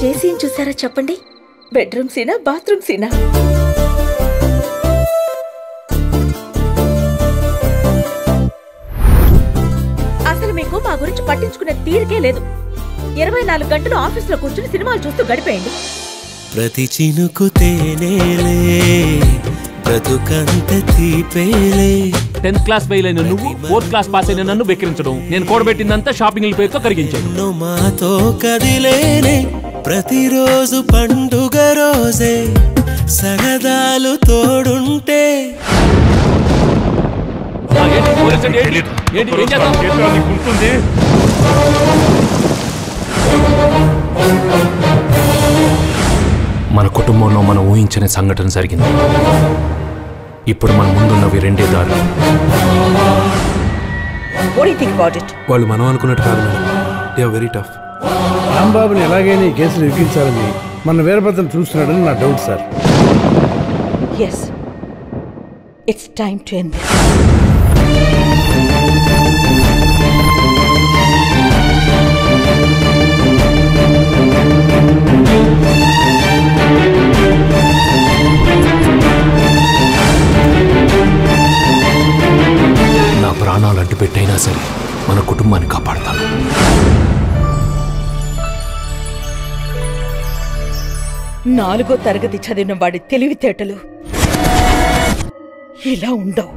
ఈరోజు ఏ సీన్ చూసారా చెప్పండి? బెడ్రూమ్ సీనా, బాత్రూమ్ సీనా? అసలు మీకు మా గురించి పట్టించుకునే తీరికే లేదు. 24 గంటలు ఆఫీసులో కూర్చుని సినిమాలు చూస్తూ గడిపేయండి. ప్రతి చినుకు తేనేలే, బ్రతుకంత తీపేలే. 10th క్లాస్ ఫెయిల్ అయిన నువ్వు 4th క్లాస్ పాస్ అయిన నన్ను వెక్కిరించడం, నేను కూడబెట్టిందంతా షాపింగ్ పేరుతో కరిగించాను. మాతో కదిలేనే ప్రతిరోజు పండుగ రోజే, సరదాలు తోడుంటే. మన కుటుంబంలో మనం ఊహించని సంఘటన జరిగింది. ఇప్పుడు మన ముందున్నవి 2 దారులు. వాళ్ళు మనం అనుకున్నట్టు కాదు, దే ఆర్ వెరీ టఫ్. రాంబాబుని ఎలాగైనా ఈ కేసులు ఇరికించాలని మన వీరభద్రం చూస్తున్నాడని నా doubt sir. Yes, it's time to end this. నా ప్రాణాలు అడ్డు పెట్టైనా సరే మన కుటుంబాన్ని కాపాడతాను. 4వ తరగతి చదివిన వాడి తెలివితేటలు ఇలా ఉండవు.